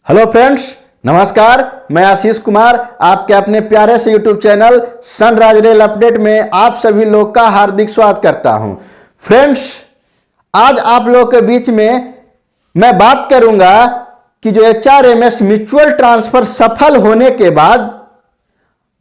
Hello friends, नमस्कार। मैं आशीष कुमार आपके अपने प्यारे से YouTube channel sunrise rail update में आप सभी लोग का हार्दिक स्वागत करता हूं। फ्रेंड्स, आज आप लोगों के बीच में मैं बात करूंगा कि जो HRMS म्यूचुअल ट्रांसफर सफल होने के बाद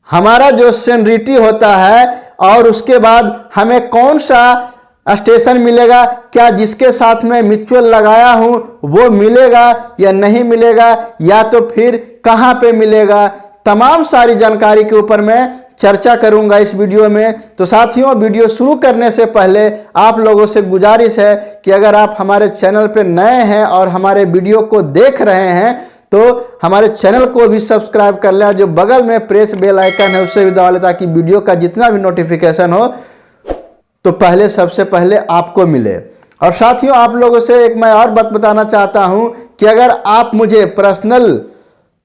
हमारा जो सेनियरिटी होता है और उसके बाद हमें कौन सा स्टेशन मिलेगा, क्या जिसके साथ में म्यूचुअल लगाया हूं वो मिलेगा या नहीं मिलेगा, या तो फिर कहां पे मिलेगा, तमाम सारी जानकारी के ऊपर मैं चर्चा करूंगा इस वीडियो में। तो साथियों, वीडियो शुरू करने से पहले आप लोगों से गुजारिश है कि अगर आप हमारे चैनल पे नए हैं और हमारे वीडियो को देख रहे हैं तो हमारे चैनल को भी सब्सक्राइब कर लें, जो बगल में प्रेस बेल आइकन है उससे भी दबा लें ताकि वीडियो का जितना भी नोटिफिकेशन हो तो पहले सबसे पहले आपको मिले। और साथियों, आप लोगों से एक मैं और बात बताना चाहता हूं कि अगर आप मुझे पर्सनल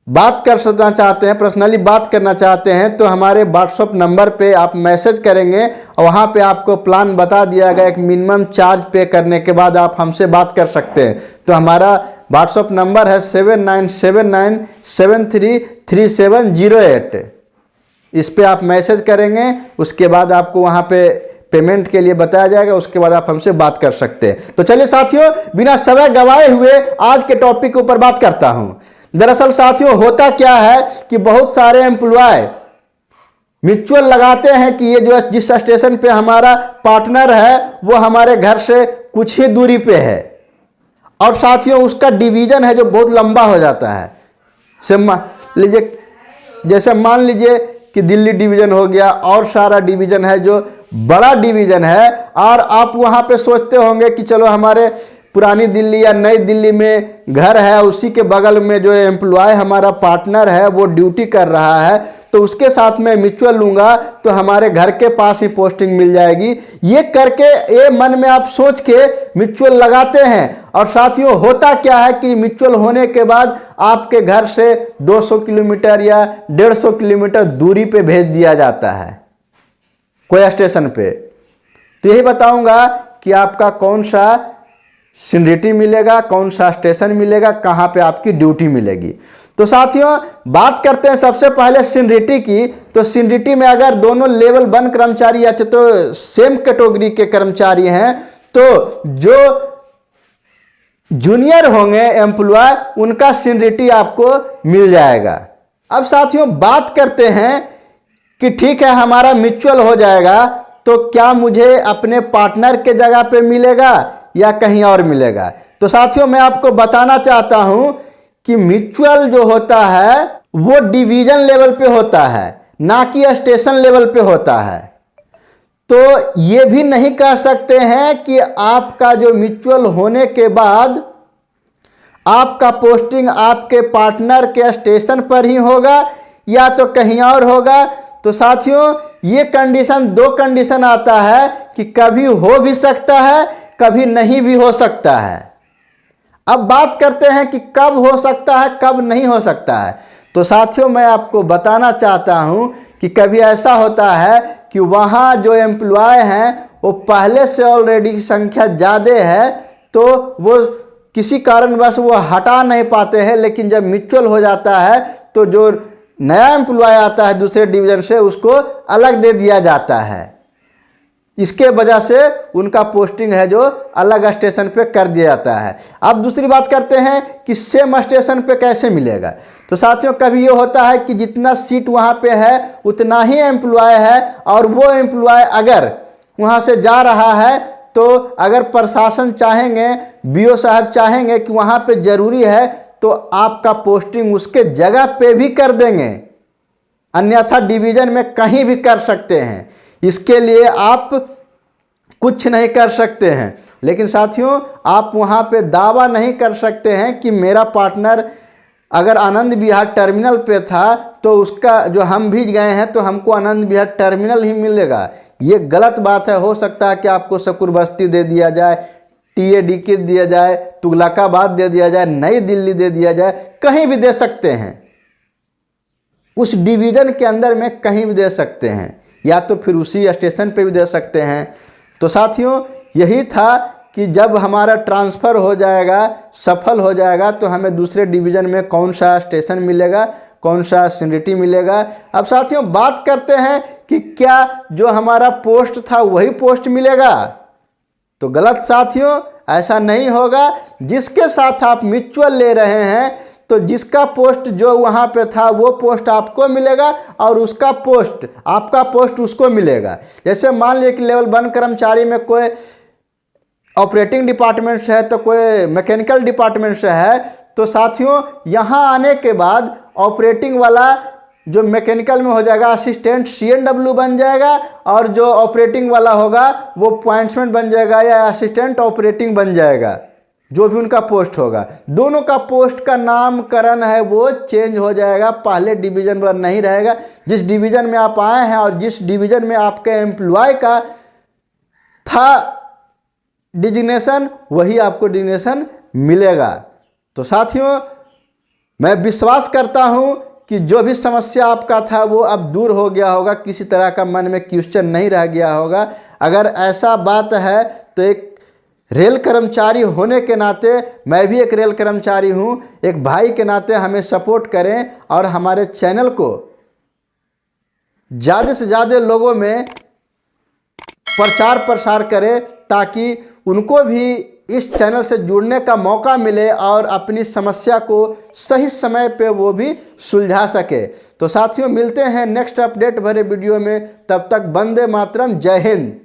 बात पर्सनली बात करना चाहते हैं तो हमारे व्हाट्सएप नंबर पे आप मैसेज करेंगे और वहां पे आपको प्लान बता दिया गया। एक मिनिमम चार्ज पे करने के बाद आप हमसे बात कर सकते हैं। तो हमारा व्हाट्सएप नंबर है 7979733708। इस पे आप मैसेज करेंगे, उसके बाद आपको वहां पे पेमेंट के लिए बताया जाएगा, उसके बाद आप हमसे बात कर सकते हैं। तो चलिए साथियों, बिना समय गवाए हुए आज के टॉपिक के ऊपर बात करता हूं। दरअसल साथियों, होता क्या है कि बहुत सारे एम्प्लॉय म्यूचुअल लगाते हैं कि ये जो जिस स्टेशन पे हमारा पार्टनर है वो हमारे घर से कुछ ही दूरी पे है, और साथियों उसका डिवीजन है जो बहुत लंबा हो जाता है। जैसे मान लीजिए कि दिल्ली डिवीजन हो गया और सारा डिवीजन है जो बड़ा डिवीजन है, और आप वहां पे सोचते होंगे कि चलो हमारे पुरानी दिल्ली या नई दिल्ली में घर है, उसी के बगल में जो एम्प्लॉय हमारा पार्टनर है वो ड्यूटी कर रहा है, तो उसके साथ में म्यूचुअल लूंगा तो हमारे घर के पास ही पोस्टिंग मिल जाएगी। ये करके ये मन में आप सोच के म्यूचुअल लगाते हैं, और साथियों होता क्या है कि म्यूचुअल होने के बाद आपके घर से 200 किलोमीटर या 150 किलोमीटर दूरी पे भेज दिया जाता है कोई स्टेशन पे। तो यही बताऊंगा कि आपका कौन सा सीनियरिटी मिलेगा, कौन सा स्टेशन मिलेगा, कहां पे आपकी ड्यूटी मिलेगी। तो साथियों बात करते हैं सबसे पहले सीनियरिटी की। तो सीनियरिटी में अगर दोनों लेवल 1 कर्मचारी या तो सेम कैटेगरी के कर्मचारी हैं तो जो जूनियर होंगे एम्प्लॉय उनका सीनियरिटी आपको मिल जाएगा। अब साथियों बात करते हैं कि ठीक है हमारा म्यूचुअल हो जाएगा, तो क्या मुझे अपने पार्टनर के जगह पे मिलेगा या कहीं और मिलेगा। तो साथियों मैं आपको बताना चाहता हूं कि म्यूचुअल जो होता है वो डिवीजन लेवल पे होता है, ना कि स्टेशन लेवल पे होता है। तो ये भी नहीं कह सकते हैं कि आपका जो म्यूचुअल होने के बाद आपका पोस्टिंग आपके पार्टनर के स्टेशन पर ही होगा या तो कहीं और होगा। तो साथियों ये दो कंडीशन आता है कि कभी हो भी सकता है, कभी नहीं भी हो सकता है। अब बात करते हैं कि कब हो सकता है, कब नहीं हो सकता है। तो साथियों मैं आपको बताना चाहता हूं कि कभी ऐसा होता है कि वहां जो एम्प्लॉय हैं वो पहले से ऑलरेडी संख्या ज़्यादा है, तो वो किसी कारणवश वो हटा नहीं पाते हैं, लेकिन जब म्यूचुअल हो जाता है तो जो नया एम्प्लॉय आता है दूसरे डिवीजन से उसको अलग दे दिया जाता है। इसके वजह से उनका पोस्टिंग है जो अलग स्टेशन पे कर दिया जाता है। अब दूसरी बात करते हैं कि सेम स्टेशन पे कैसे मिलेगा। तो साथियों कभी ये होता है कि जितना सीट वहाँ पे है उतना ही एम्प्लॉय है, और वो एम्प्लॉय अगर वहाँ से जा रहा है तो अगर प्रशासन चाहेंगे, BO साहब चाहेंगे कि वहाँ पे ज़रूरी है तो आपका पोस्टिंग उसके जगह पे भी कर देंगे, अन्यथा डिवीज़न में कहीं भी कर सकते हैं। इसके लिए आप कुछ नहीं कर सकते हैं। लेकिन साथियों आप वहाँ पे दावा नहीं कर सकते हैं कि मेरा पार्टनर अगर आनंद विहार टर्मिनल पे था तो उसका जो हम भी गए हैं तो हमको आनंद विहार टर्मिनल ही मिलेगा। ये गलत बात है। हो सकता है कि आपको शकुर बस्ती दे दिया जाए, TADK दिया जाए, तुगलकाबाद दे दिया जाए, नई दिल्ली दे दिया जाए, कहीं भी दे सकते हैं। उस डिवीज़न के अंदर में कहीं भी दे सकते हैं, या तो फिर उसी स्टेशन पे भी दे सकते हैं। तो साथियों यही था कि जब हमारा ट्रांसफ़र हो जाएगा, सफल हो जाएगा, तो हमें दूसरे डिवीज़न में कौन सा स्टेशन मिलेगा, कौन सा सीनियरिटी मिलेगा। अब साथियों बात करते हैं कि क्या जो हमारा पोस्ट था वही पोस्ट मिलेगा, तो गलत साथियों, ऐसा नहीं होगा। जिसके साथ आप म्यूचुअल ले रहे हैं तो जिसका पोस्ट जो वहाँ पे था वो पोस्ट आपको मिलेगा और उसका पोस्ट, आपका पोस्ट उसको मिलेगा। जैसे मान लीजिए कि लेवल 1 कर्मचारी में कोई ऑपरेटिंग डिपार्टमेंट से है तो कोई मैकेनिकल डिपार्टमेंट से है, तो साथियों यहाँ आने के बाद ऑपरेटिंग वाला जो मैकेनिकल में हो जाएगा असिस्टेंट CNW बन जाएगा, और जो ऑपरेटिंग वाला होगा वो पॉइंट्समैन बन जाएगा या असिस्टेंट ऑपरेटिंग बन जाएगा, जो भी उनका पोस्ट होगा। दोनों का पोस्ट का नामकरण है वो चेंज हो जाएगा, पहले डिवीज़न पर नहीं रहेगा। जिस डिवीज़न में आप आए हैं और जिस डिवीज़न में आपके एम्प्लॉय का था डिजिग्नेशन, वही आपको डिजिग्नेशन मिलेगा। तो साथियों मैं विश्वास करता हूं कि जो भी समस्या आपका था वो अब दूर हो गया होगा, किसी तरह का मन में क्वेश्चन नहीं रह गया होगा। अगर ऐसा बात है तो एक रेल कर्मचारी होने के नाते, मैं भी एक रेल कर्मचारी हूं, एक भाई के नाते हमें सपोर्ट करें और हमारे चैनल को ज़्यादा से ज़्यादा लोगों में प्रचार प्रसार करें, ताकि उनको भी इस चैनल से जुड़ने का मौका मिले और अपनी समस्या को सही समय पे वो भी सुलझा सके। तो साथियों मिलते हैं नेक्स्ट अपडेट भरे वीडियो में, तब तक वंदे मातरम, जय हिंद।